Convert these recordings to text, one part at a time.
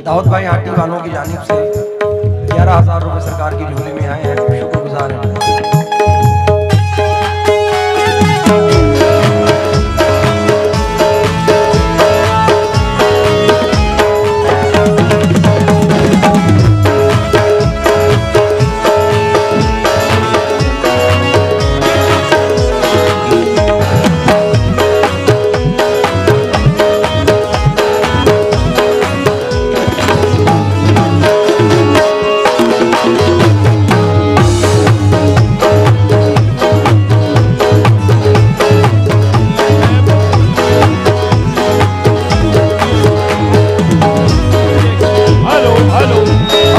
दाऊद भाई हाटी वालों की जानिब से 11,000 रुपए सरकार की झोली में आए हैं, शुक्रगुजार हैं।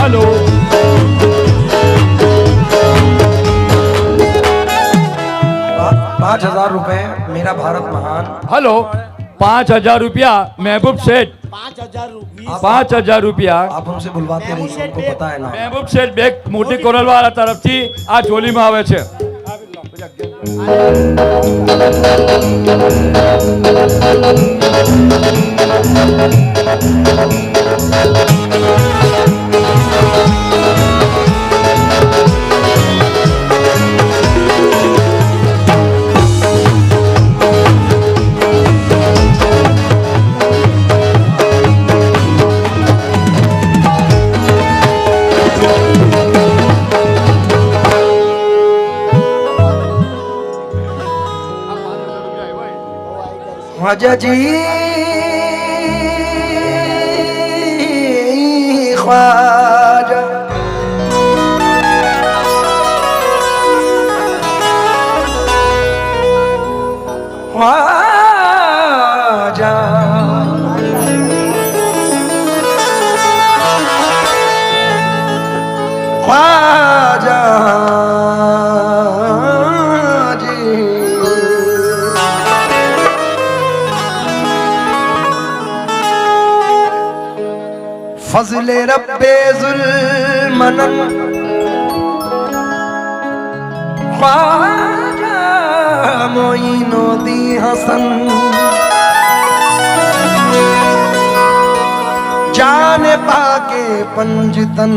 हेलो 5,000 रुपए मेरा भारत महान। हेलो 5,000 रुपया महबूब सेठ। 5,000 रुपया आप हमसे बुलवाते नहीं, उनको पता है ना। महबूब सेठ બેગ મોટી કોરલવાળા તરફથી આ ઝોલીમાં આવે છે। ख्वाजा जी ख्वाजा ख्वाजा ख्वाजा फज़ले रब्बे ज़ुल्मनन ख्वाजा मोइनो दी हसन जान पाके पंजतन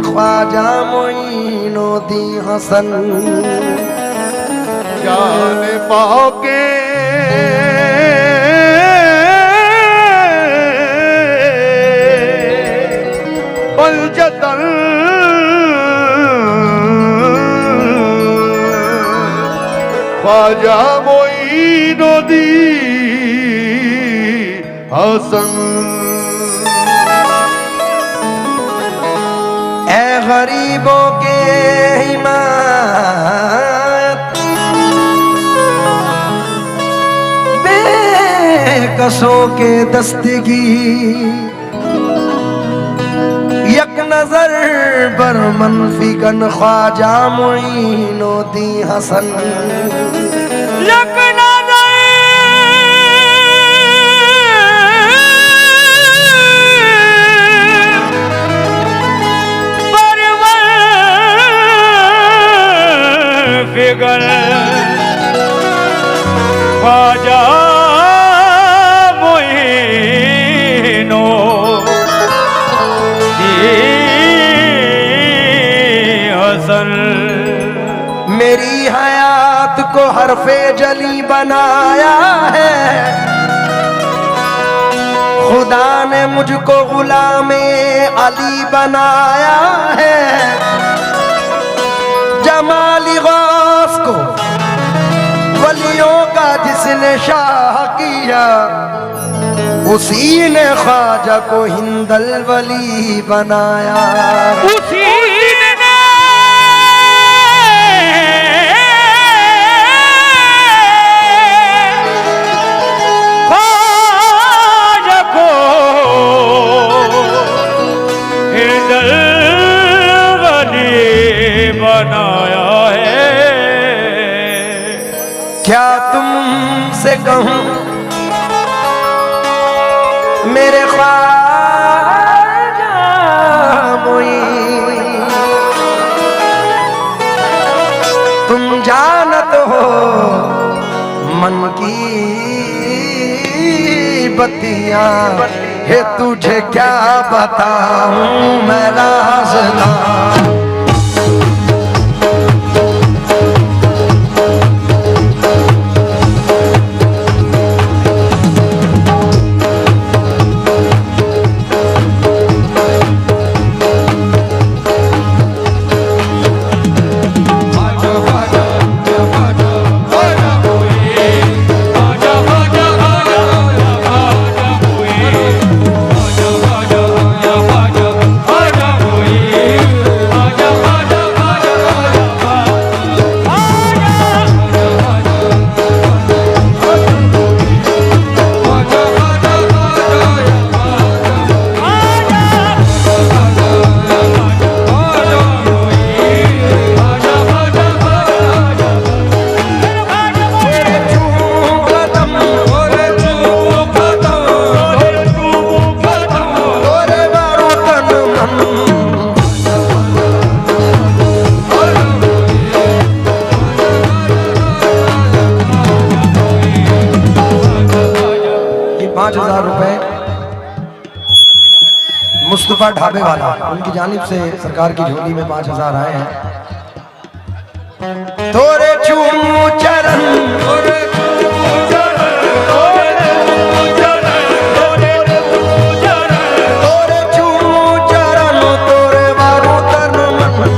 ख्वाजा मोइनो दी हसन जान पाके पंजतन ख्वाजा मोइनो दी हसन। ए गरीबों के हिमायत बेकसों के दस्तगी यक नजर पर मनफी कन ख्वाजा मोइनो दी हसन यक नजर पर मनफी कन ख्वाजा मोइनो मेरी हयात को हरफे जली बनाया है खुदा ने मुझको गुलामे अली बनाया है जमाली गौस को वलियों का जिसने शाह किया उसी ने ख्वाजा को हिंदल वली बनाया उसी बनाया है। क्या तुमसे कहूं मेरे ख्वाजा मोइन तुम जानत हो मन की बत्तियां ये तुझे क्या बताऊं मैं राज़दां। मुस्तफा ढाबे वाला, उनकी जानिब से सरकार की झोली में 5000 आए हैं। तोरे चूमू चरण तोरे चूमू चरण तोरे चूमू चरण तोरे चूमू चरण तोरे बारू तन मन।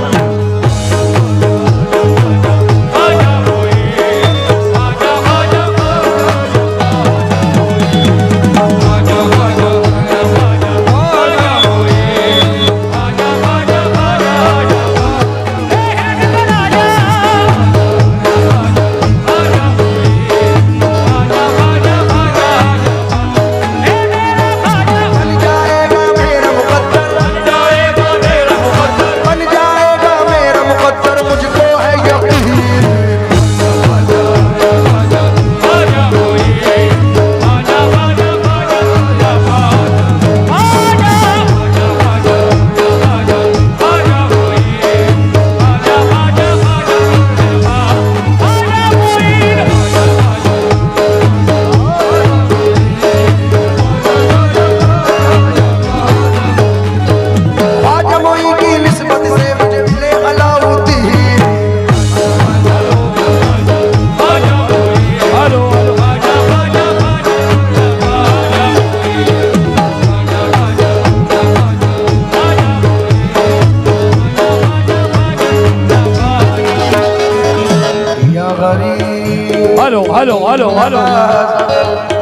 हेलो हेलो हेलो हेलो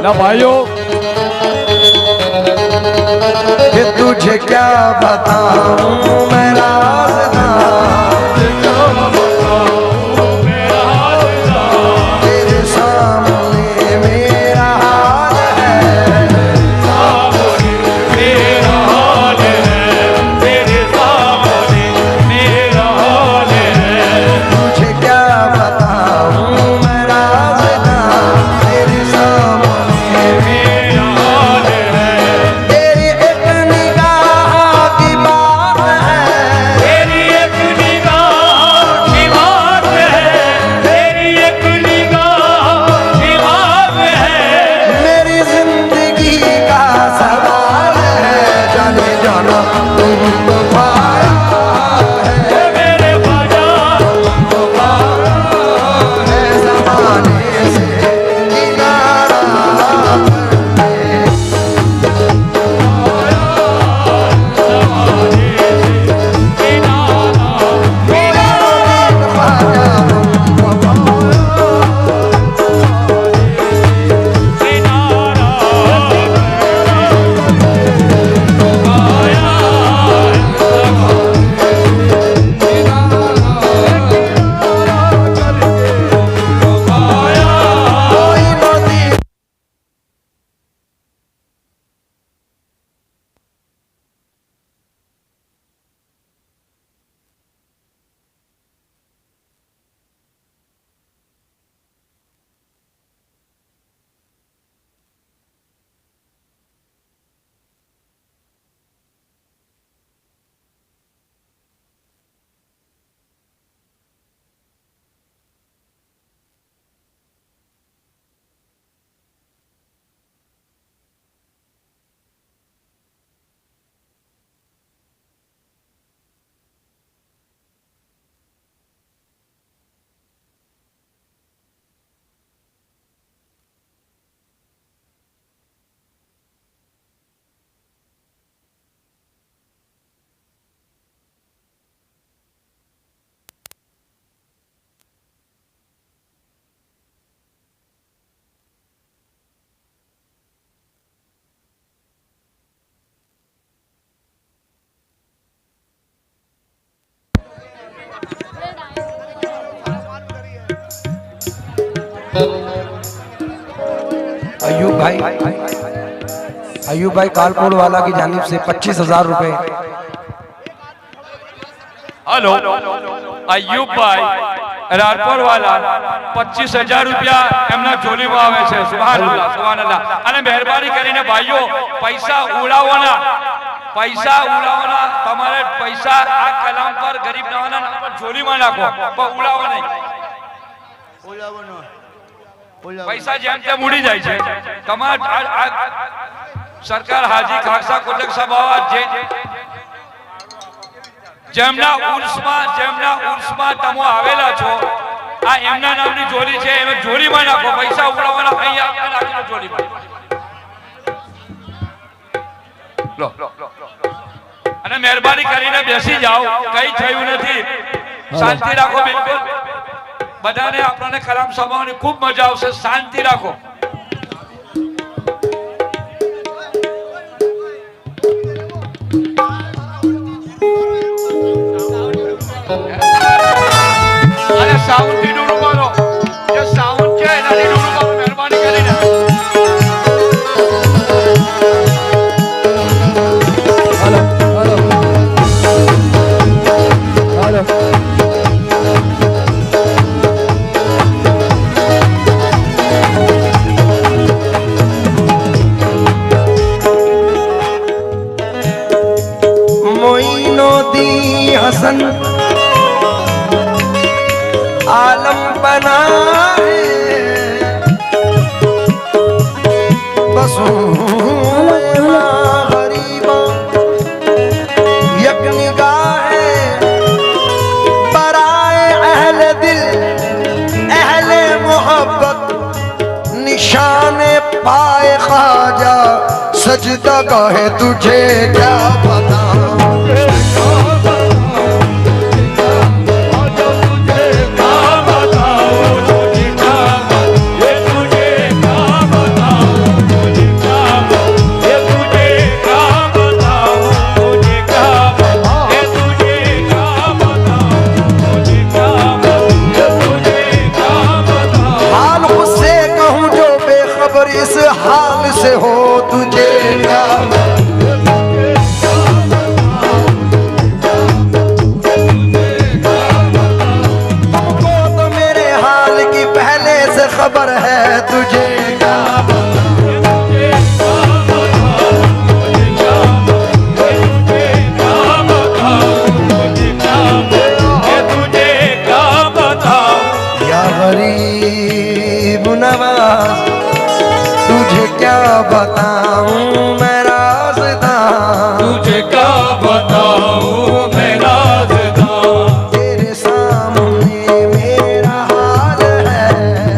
ना भाइयों, कि तुझे क्या बताऊं मैं राज़दां। तेरे सामने मेरा हाल है, मेरा हाल है, तेरे सामने मेरा हाल है। तुझे क्या बताऊं मैं राज़दां। तेरे सामने मेरा हाल है, तेरी एक निगाह की बात है, भाई अयूब भाई कालपुर वाला की जानिब से 25,000 रुपए। हेलो अयूब भाई राजपुर वाला 25,000 રૂપિયા એમના જોલીમાં આવે છે। સુભાન અલ્લાહ। અને મહેરબાની કરીને ભાઈઓ પૈસા ઉડાવવાના તમારે પૈસા આ કલામ પર ગરીબ નવાના નામ પર જોલીમાં નાખો પણ ઉડાવવા નહીં। પૈસા જેમ તેમ ઉડી જાય છે। તમારા સરકાર હાજી ખાસા કોટક સભાવા જેમના ઉર્સમાં તમો આવેલા છો આ એમના નામની જોડી છે એમાં જોડીમાં નાખો પૈસા ઉડાવવાના અહીં નાખો જોડીમાં લો અને મહેરબાની કરીને બેસી જાઓ કઈ થયું નથી શાંતિ રાખો બિલકુલ બધાને આપણને કલામ સાંભળવાની ખૂબ મજા આવશે શાંતિ રાખો। અને સાઉન્ડ થી દૂર કરો જે સાઉન્ડ છે એનાથી દૂર કરો મહેરબાની કરીને। Hello hello hello Moinuddin Hasan Alam बना है गरीबा यक निगाह है बराए अहले दिल अहले मोहब्बत निशान पाए ख्वाजा सजदा गाहे तुझे क्या पता हाल से हो तुझे क्या तुमको तो मेरे हाल की पहले से खबर है तुझे क्या या गरीब नवाज तुझे क्या बताऊं मैं राज़दां तुझे क्या बताऊं मैं राज़दां तेरे सामने मेरा हाल है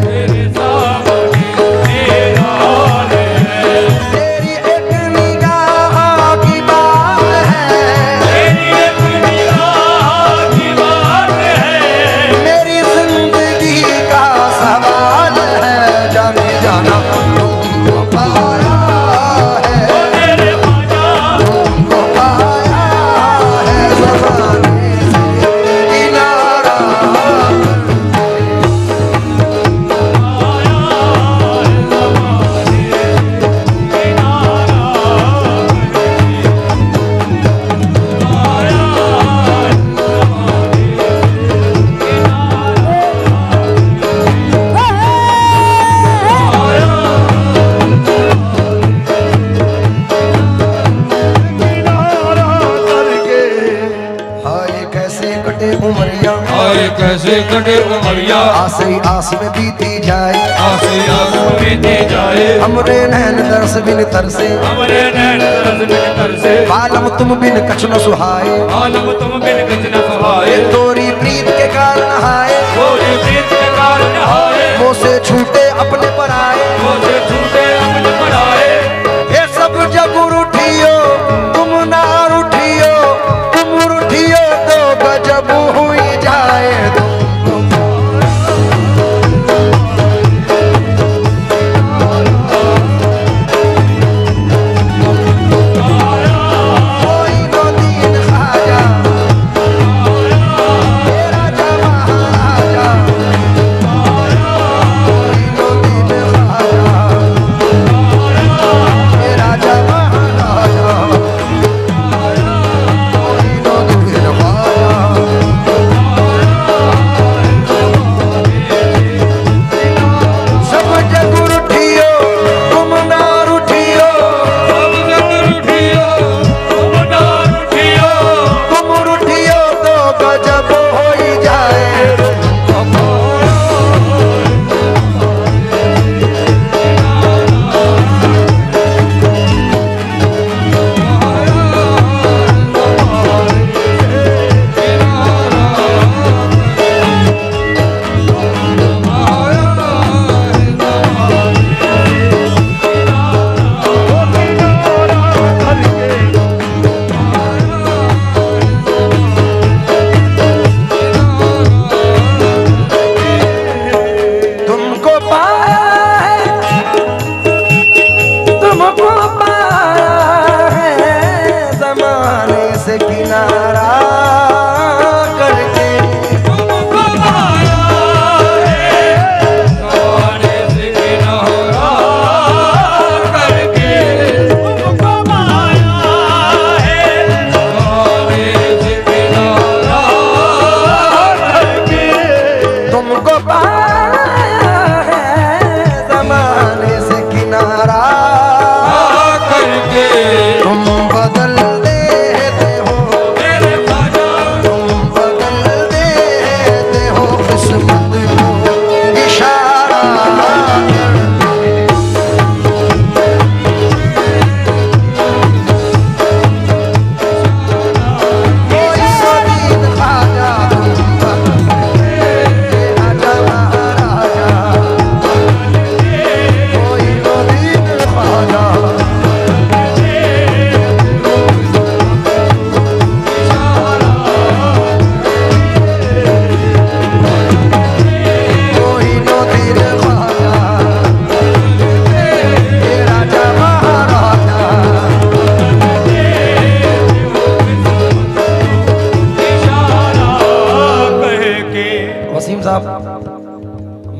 तेरे सामने मेरा हाल है तेरी एक निगाह की बात है तेरी एक निगाह की बात है मेरी जिंदगी का सवाल है जाने जाना कैसे कटे उमरिया आसे आस में बीती जाए आसे आस में बीती जाए हमरे नैन तरस बिन तरसे हमरे नैन तरस बिन तरसे आलम तुम बिन कछ न सुहाए आलम तुम बिन कछ न सुहाए तोरी प्रीत के कारण हाय तोरी प्रीत के कारण हाय मुँह से छूटे अपने पर आए मुँह से छूटे अपने पर आए ये सब जग रूठियो तुम ना रूठियो तुम रूठियो तो गजब हुई जाए मोइनुद्दीन ख्वाजा तेरा जमां आजा बदल देते हो मेरे ख्वाजा, तुम बदल देते हो किस्मत को इशारा कोई मुरीद ख्वाजा तुम बदल राजा महाराजा कोई मुरीद ख्वाजा कोई मुरीद ख्वाजा राजा महाराजा इशारा कह के। वसीम साहब,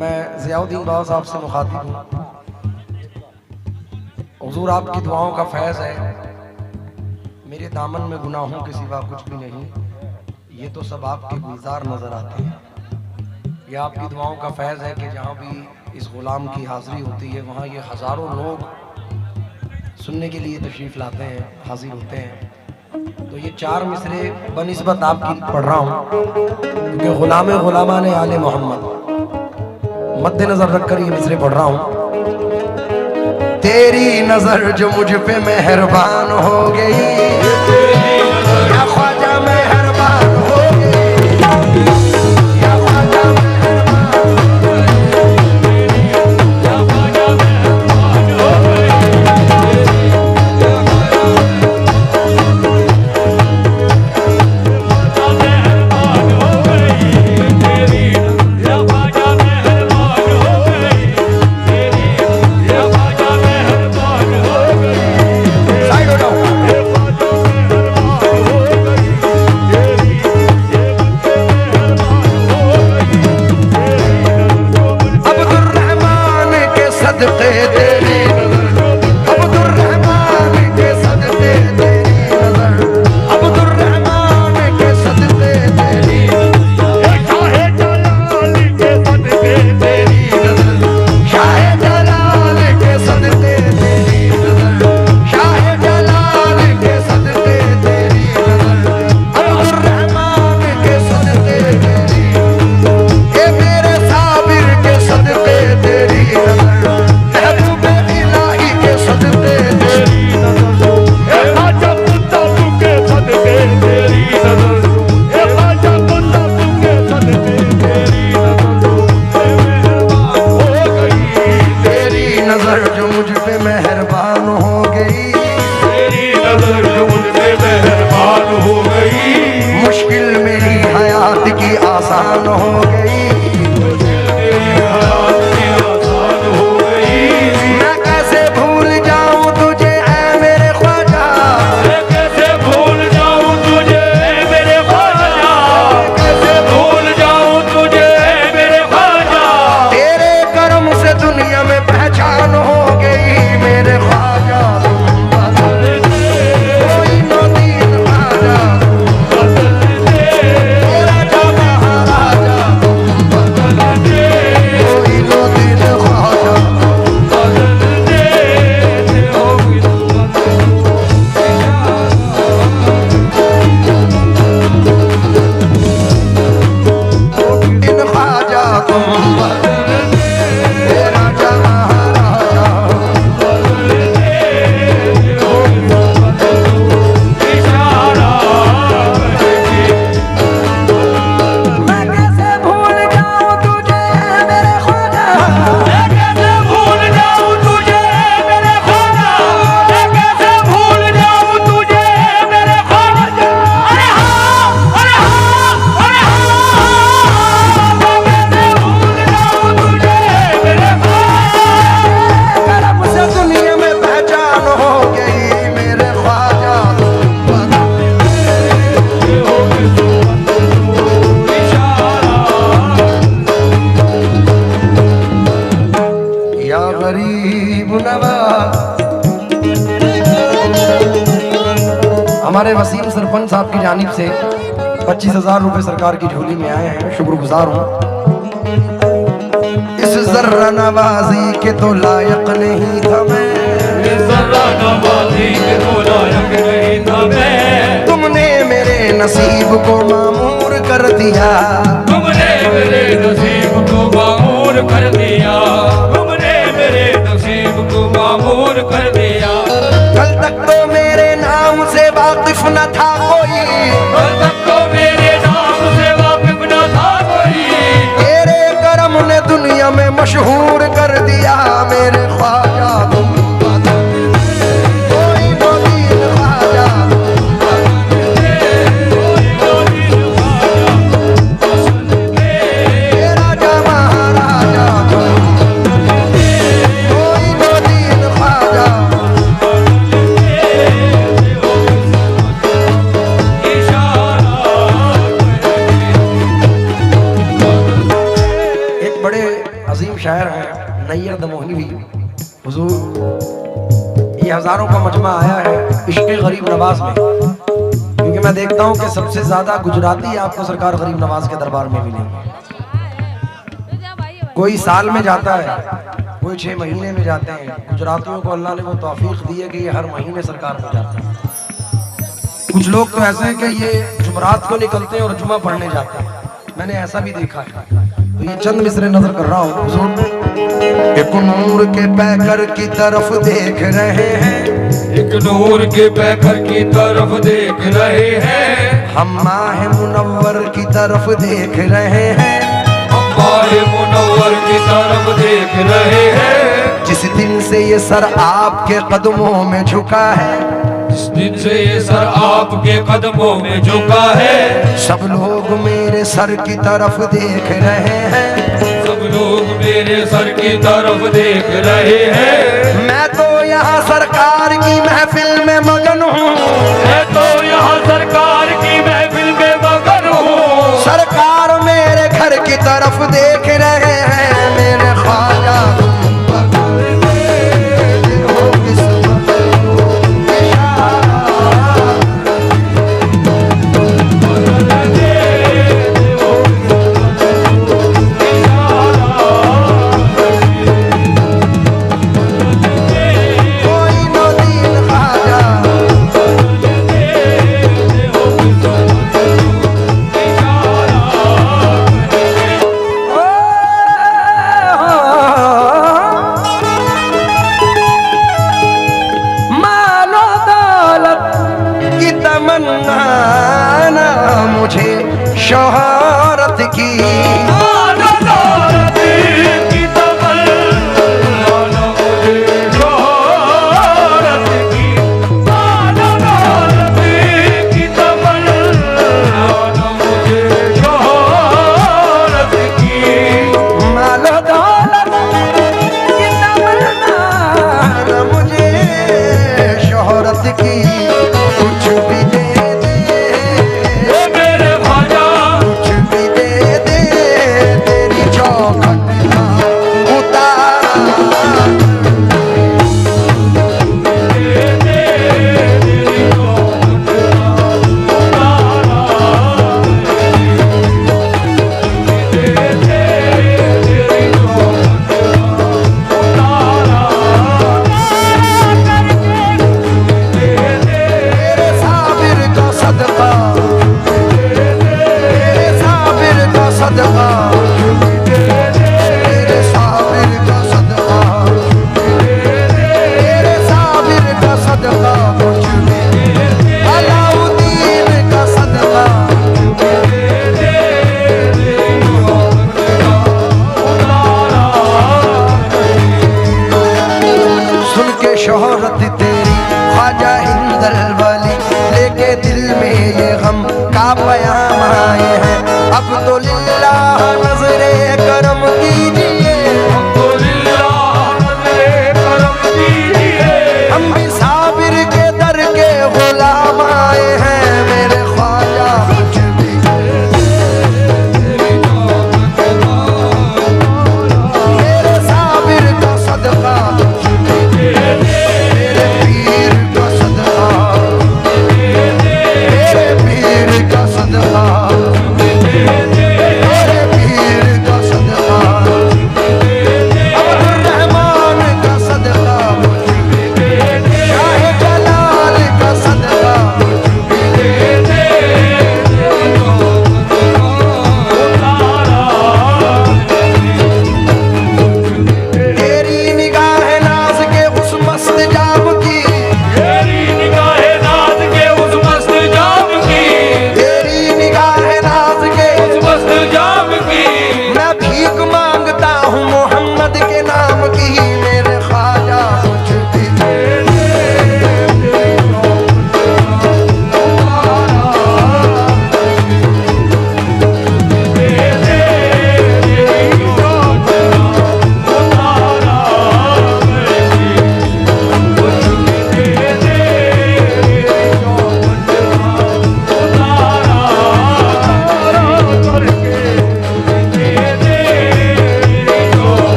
मैं ज़ियाउद्दीन बाबा साहब से मुखातिब हूँ। हुजूर आपकी दुआओं का फैज़ है, मेरे दामन में गुनाहों के सिवा कुछ भी नहीं, ये तो सब आपके गुलजार नजर आते हैं। ये आपकी दुआओं का फैज़ है कि जहाँ भी इस गुलाम की हाज़िरी होती है वहाँ ये हज़ारों लोग सुनने के लिए तशरीफ़ लाते हैं, हाजिर होते हैं। तो ये 4 मिसरे बनिस्बत आपकी पढ़ रहा हूँ क्योंकि गुलाम गुलामान आले मोहम्मद मद्देनजर रखकर ये मिसरे पढ़ रहा हूँ। तेरी नजर जो मुझ पे मेहरबान हो गई, या ख्वाजा मेहरबान हो गई, या ख्वाजा साइड हो जाओ। अब्दुर्रहमान के सदक़े तेरी नज़र, अब्दुर्रहमान के सदक़े तेरी नज़र, अब्दुर्रहमान के सदक़े तेरी शाहे जलाल के सदक़े तेरी नज़र, शाहे जलाल के सदक़े तेरी नज़र, शाहे जलाल के सदक़े तेरी नज़र, अब्दुर्रहमान के सदक़े तेरी, ए मेरे साबिर के सदक़े तेरी नज़र, महबूब इलाही के सदक़े तेरी नज़र, ए ख्वाजा कुतुब के सदक़े तेरी नज़र, ए ख्वाजा कुतुब के सदक़े तेरी नज़र, तेरी नज़र जो मुझ पे मेहरबान हो गई, तेरी नजर जो मुझ पे मेहरबान हो गई, मुश्किल मेरी हयात की आसान हो गई। आसान हो गई। मैं कैसे भूल जाऊं तुझे ऐ मेरे ख्वाजा, मैं कैसे भूल जाऊं तुझे मेरे ख्वाजा, कैसे भूल जाऊं तुझे मेरे ख्वाजा, तेरे करम से दुनिया में पहचान हो गई मेरे ख्वाजा तुम बदल दे, कोई नदीर ख्वाजा बदल दे, राजा महाराजा तुम बदल दे, कोई नदीर ख्वाजा बदल दे, होगी तू इन ख्वाजा तुम बदल दे, राजा महाराजा इशारा मैं कैसे भूल जाऊं तुझे मेरे ख्वाजा, मैं कैसे भूल जाऊं तुझे मेरे ख्वाजा, मैं कैसे भूल जाऊं तुझे मेरे ख्वाजा, अरे हाँ, अरे हाँ, अरे हाँ, मैं कैसे भूल जाऊं तुझे मेरे ख्वाजा, करम से दुनिया में पहचान हो गई मेरे ख्वाजा तुम बदल होगी तू इशारा या गरीब नवाज। हमारे वसीम सरपंच साहब की जानिब से 25,000 रुपए सरकार की झोली में आए हैं, शुक्रगुजार हूँ। इस जर्रा नवाजी के तो लायक नहीं था मैं, जरा नवाजी को लायक नहीं था मैं। तुमने मेरे नसीब को मामूर कर दिया, तुमने मेरे नसीब को मामूर कर दिया, तुमने मेरे नसीब को मामूर कर दिया। कल तक तो मेरे नाम से वाकिफ न था कोई, कल तक तो मेरे नाम से वाकिफ न था कोई, तेरे करम ने दुनिया में मशहूर कर दिया। मेरे ख्वाजा तुम कोई मोदीन ख्वाजा, ये राजा महाराजा तुम कोई मोदीन ख्वाजा। एक बड़े अजीम शायर हैं नैयर दमोही, हुजूर ये हजारों का मजमा आया है इश्क़ गरीब नवाज में, क्योंकि मैं देखता हूँ कि सबसे ज्यादा गुजराती आपको सरकार गरीब नवाज के दरबार में मिलेंगे। कोई साल में जाता है, कोई 6 महीने में जाते हैं। गुजरातियों को अल्लाह ने वो तौफीक दी है कि ये हर महीने सरकार में जाते हैं। कुछ लोग तो ऐसे हैं कि ये जुमरात को निकलते हैं और जुमा पढ़ने जाते हैं, मैंने ऐसा भी देखा है। तो ये चंद मिसरे नजर कर रहा हूँ। हुजूर एक नूर के पैकर की तरफ देख रहे हैं, एक नूर के पैकर की तरफ देख रहे हैं, हम माह मुनव्वर की तरफ देख रहे हैं, माहे मुनव्वर की तरफ देख रहे हैं। जिस दिन से ये सर आपके कदमों में झुका है, जिस दिन से ये सर आपके कदमों में झुका है, सब लोग मेरे सर की तरफ देख रहे हैं, सब लोग मेरे सर की तरफ देख रहे हैं। मैं तो यहाँ सरकार की महफिल में मगन हूँ, मैं तो यहाँ सरकार की महफिल में मगन हूँ, सरकार मेरे घर की तरफ देख रहे हैं। मेरे ख्वाजा शोहरत की, शोहरत तेरी ख्वाजा हिंदल वाली, लेके दिल में ये गम का पयाम आए हैं। अब तो लिल्लाह नजरे करम कीजिए, अब तो लिल्लाह नजरे करम कीजिए, हम भी साबिर के दर के गुलाम आए हैं। मेरे ख्वाजा कुछ भी मेरे साबिर का सदका, का सदका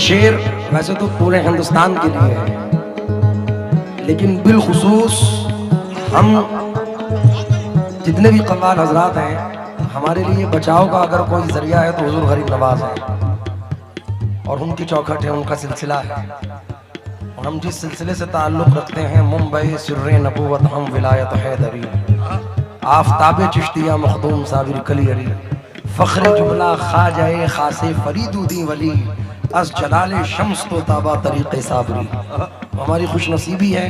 शेर वैसे तो पूरे हिंदुस्तान के लिए है, लेकिन बिलखुसूस हम जितने भी कव्वाल हजरात हैं, हमारे लिए बचाव का अगर कोई जरिया है तो हुजूर गरीब नवाज है, और उनकी चौखट है, उनका सिलसिला है। और हम जिस सिलसिले से ताल्लुक़ रखते हैं, मुंबई सिर्रे नबूवत हम विलायत हैदरी, आफताब चिश्तिया मखदूम साबिर कलियरी, फ़ख्र जुमला खाजाए खासे फरीदुद्दीन वली, अस जलाले शम्स तो ताबा तरीक़े साबरी। हमारी खुशनसीबी है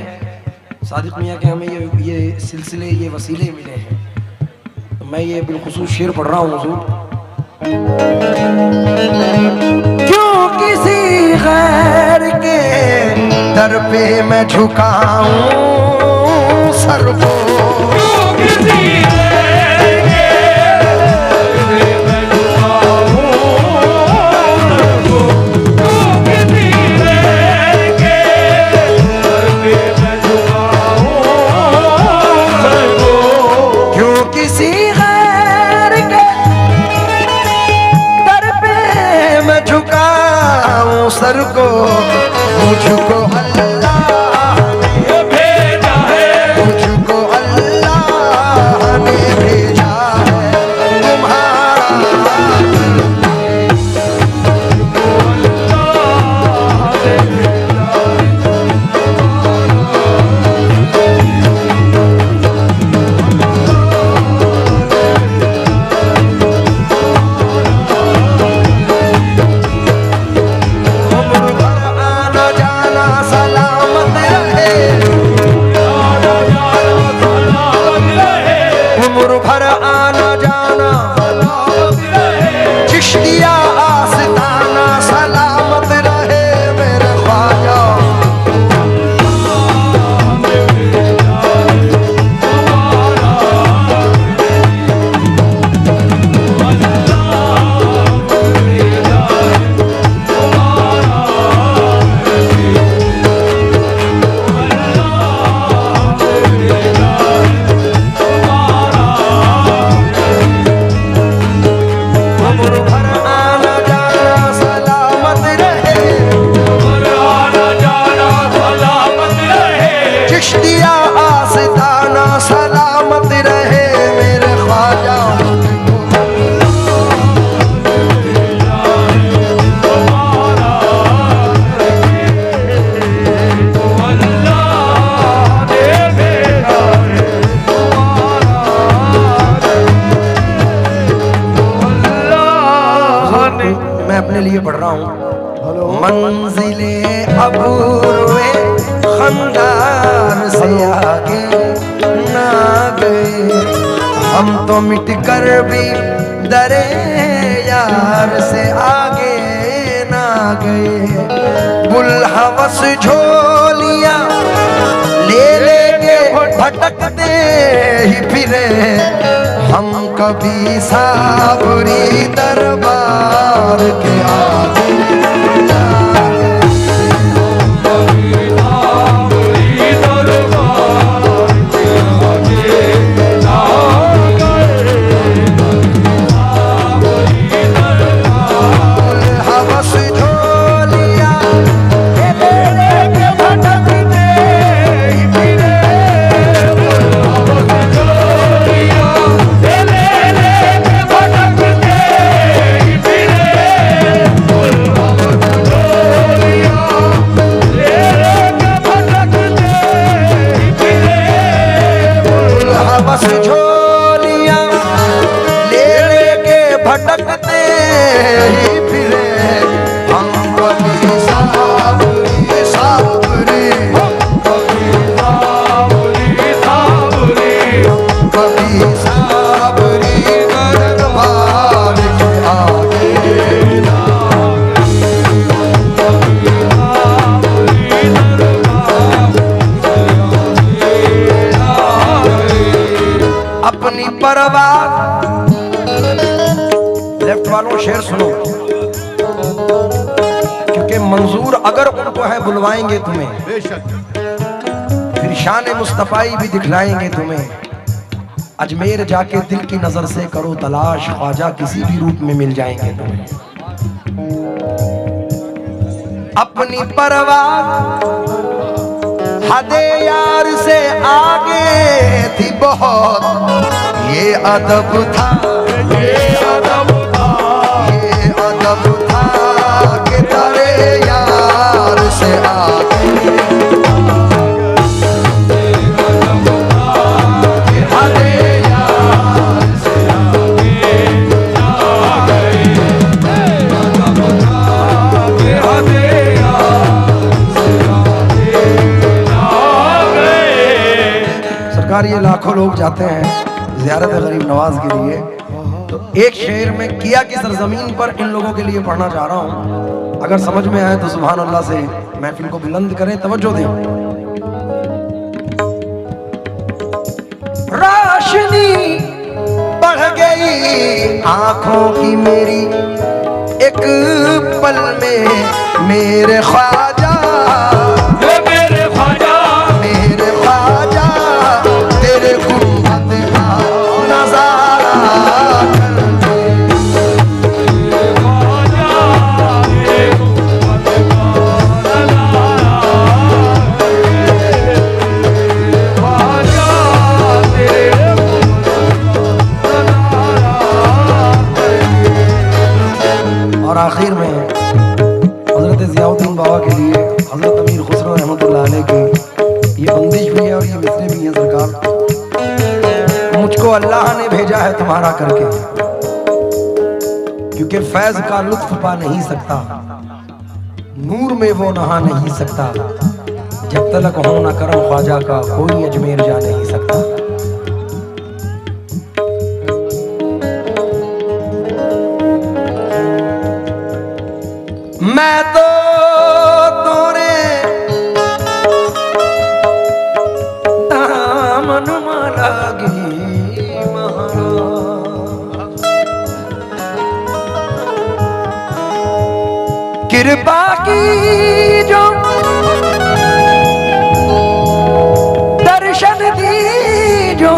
सादिक मियाँ के हमें ये सिलसिले, ये वसीले मिले हैं। तो मैं ये बिलखुसूस शेर पढ़ रहा हूँ हुजूर। क्यों किसी गैर के दर पे मैं झुकाऊं सर को, सर को मुझको अल्लाह ने भेजा है, मुझको अल्लाह ने भेजा है लिए पढ़ रहा हूँ। मंजिले अबूरे खंडार से आगे ना गए, हम तो मिट कर भी दरे यार से आगे ना गए। बुलहवस झोलियाँ ले लेके भटकते ही फिरे, हम कभी साबरी दरबार के आगे भटकते ही फिरे, हम कभी साबरी साबरी, कभी साबरी साबरी, कभी साबरी दरबार के आगे ना अपनी परवाह। लेफ्ट वालों शेर सुनो, क्योंकि मंजूर अगर उनको है बुलवाएंगे तुम्हें, फिर शान मुस्तफाई भी दिखलाएंगे तुम्हें। अजमेर जाके दिल की नजर से करो तलाश, ख्वाजा किसी भी रूप में मिल जाएंगे तुम्हें। अपनी परवाह हदे यार से आगे थी बहुत, ये अदब था, ये अदब था, ये अदब था कि तेरे यार से आगे सरकार। ये लाखों लोग जाते हैं ज़ियारत गरीब नवाज के लिए, तो एक शेर में किया की सरजमीन पर इन लोगों के लिए पढ़ना चाह रहा हूँ। अगर समझ में आए तो सुभान अल्लाह से महफिल को बुलंद करें, तवज्जो दें। रोशनी बढ़ गई आंखों की मेरी एक पल में, मेरे ख्वाजा, मेरे ख्वाजा, मेरे ख्वाजा, तेरे गुंबद का नजारा करके, मेरे ख्वाजा, तेरे गुंबद का नजारा करके, ख्वाजा, तेरे गुंबद का नजारा करके। और आखिर में हजरत ज़ियाउद्दीन बाबा के लिए हजरत अमीर खुसरो रहमतुल्लाह अलैह की ये बंदिश भी है और ये मिसरे भी हैं। सरकार, मुझको अल्लाह ने भेजा है तुम्हारा करके, क्योंकि फैज का लुत्फ पा नहीं सकता, नूर में वो नहा नहीं सकता, जब तलक हो न करम ख्वाजा का कोई अजमेर जा नहीं सकता। मैं तो तोरे दामन में लागी महाराज, कृपा की जो दर्शन दी जो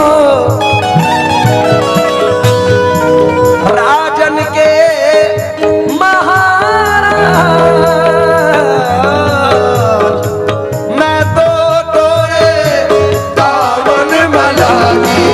राजन के मैं तो तोरे दामन में लागी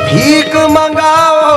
भीख मंगाओ,